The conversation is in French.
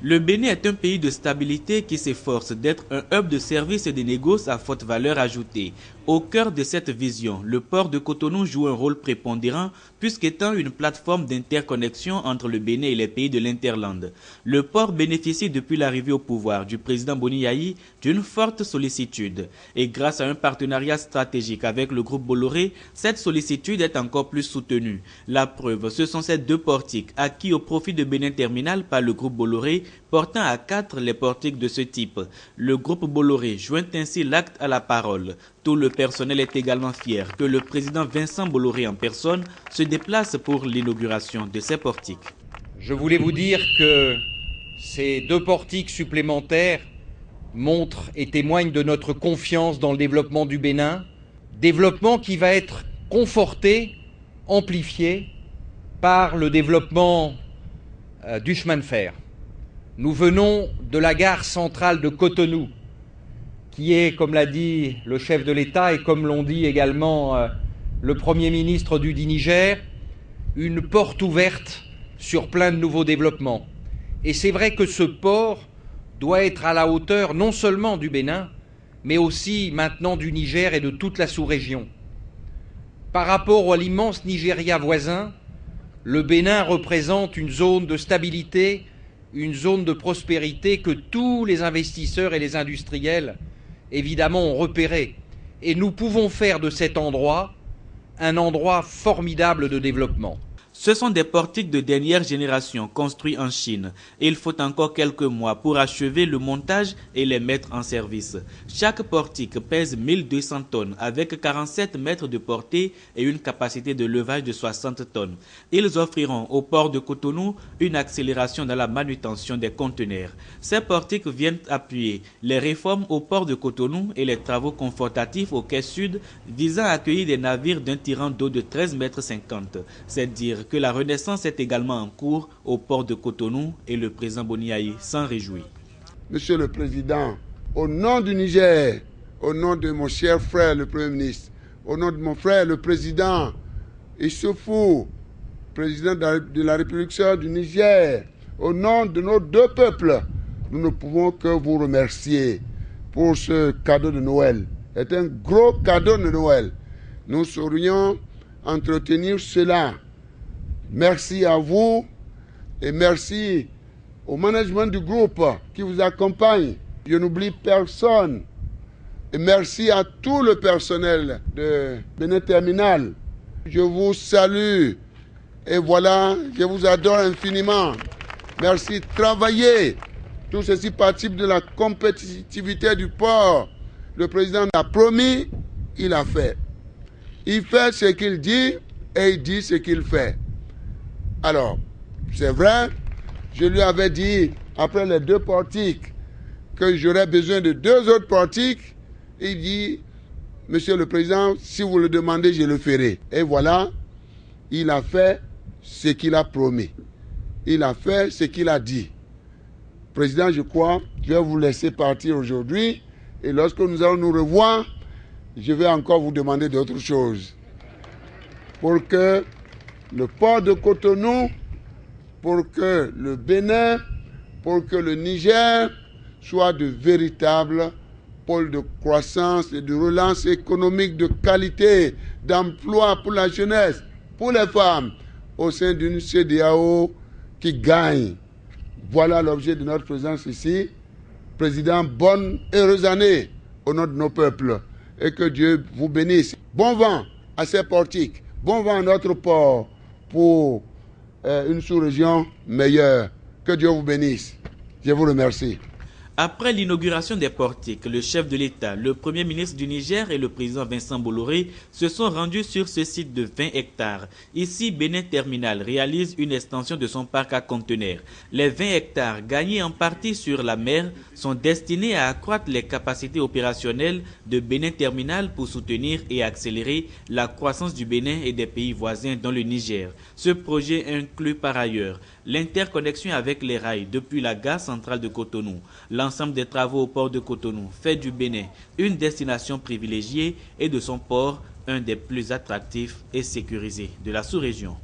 Le Bénin est un pays de stabilité qui s'efforce d'être un hub de services et de négoces à forte valeur ajoutée. Au cœur de cette vision, le port de Cotonou joue un rôle prépondérant puisqu'étant une plateforme d'interconnexion entre le Bénin et les pays de l'Interland. Le port bénéficie depuis l'arrivée au pouvoir du président Boni Yayi d'une forte sollicitude. Et grâce à un partenariat stratégique avec le groupe Bolloré, cette sollicitude est encore plus soutenue. La preuve, ce sont ces deux portiques acquis au profit de Bénin Terminal par le groupe Bolloré, portant à 4 les portiques de ce type. Le groupe Bolloré joint ainsi l'acte à la parole. Tout le personnel est également fier que le président Vincent Bolloré en personne se déplace pour l'inauguration de ces portiques. Je voulais vous dire que ces 2 portiques supplémentaires montrent et témoignent de notre confiance dans le développement du Bénin, développement qui va être conforté, amplifié par le développement du chemin de fer. Nous venons de la gare centrale de Cotonou, qui est, comme l'a dit le chef de l'État et comme l'ont dit également le Premier ministre du Niger, une porte ouverte sur plein de nouveaux développements. Et c'est vrai que ce port doit être à la hauteur non seulement du Bénin, mais aussi maintenant du Niger et de toute la sous-région. Par rapport à l'immense Nigeria voisin, le Bénin représente une zone de stabilité, une zone de prospérité que tous les investisseurs et les industriels évidemment ont repéré. Et nous pouvons faire de cet endroit un endroit formidable de développement. Ce sont des portiques de dernière génération construits en Chine. Il faut encore quelques mois pour achever le montage et les mettre en service. Chaque portique pèse 1200 tonnes avec 47 mètres de portée et une capacité de levage de 60 tonnes. Ils offriront au port de Cotonou une accélération dans la manutention des conteneurs. Ces portiques viennent appuyer les réformes au port de Cotonou et les travaux confortatifs au quai sud visant à accueillir des navires d'un tirant d'eau de 13,50 mètres. C'est dire que la renaissance est également en cours au port de Cotonou et le président Boni Yayi s'en réjouit. Monsieur le Président, au nom du Niger, au nom de mon cher frère le Premier ministre, au nom de mon frère le Président Issoufou, président de la République du Niger, au nom de nos 2 peuples, nous ne pouvons que vous remercier pour ce cadeau de Noël. C'est un gros cadeau de Noël. Nous saurions entretenir cela. Merci à vous et merci au management du groupe qui vous accompagne. Je n'oublie personne. Et merci à tout le personnel de Bénin Terminal. Je vous salue et voilà, je vous adore infiniment. Merci. Travaillez. Tout ceci participe de la compétitivité du port. Le président a promis, il a fait. Il fait ce qu'il dit et il dit ce qu'il fait. Alors, c'est vrai, je lui avais dit, après les 2 portiques, que j'aurais besoin de 2 autres portiques. Il dit, Monsieur le Président, si vous le demandez, je le ferai. Et voilà, il a fait ce qu'il a promis. Il a fait ce qu'il a dit. Président, je crois, je vais vous laisser partir aujourd'hui. Et lorsque nous allons nous revoir, je vais encore vous demander d'autres choses. Pour que le port de Cotonou, pour que le Bénin, pour que le Niger soient de véritables pôles de croissance et de relance économique de qualité, d'emploi pour la jeunesse, pour les femmes, au sein d'une CEDEAO qui gagne. Voilà l'objet de notre présence ici. Président, bonne, heureuse année au nom de nos peuples et que Dieu vous bénisse. Bon vent à ces portiques, bon vent à notre port pour une sous-région meilleure. Que Dieu vous bénisse. Je vous remercie. Après l'inauguration des portiques, le chef de l'État, le Premier ministre du Niger et le président Vincent Bolloré se sont rendus sur ce site de 20 hectares. Ici, Bénin Terminal réalise une extension de son parc à conteneurs. Les 20 hectares gagnés en partie sur la mer sont destinés à accroître les capacités opérationnelles de Bénin Terminal pour soutenir et accélérer la croissance du Bénin et des pays voisins dans le Niger. Ce projet inclut par ailleurs l'interconnexion avec les rails depuis la gare centrale de Cotonou. L'ensemble des travaux au port de Cotonou fait du Bénin une destination privilégiée et de son port un des plus attractifs et sécurisés de la sous-région.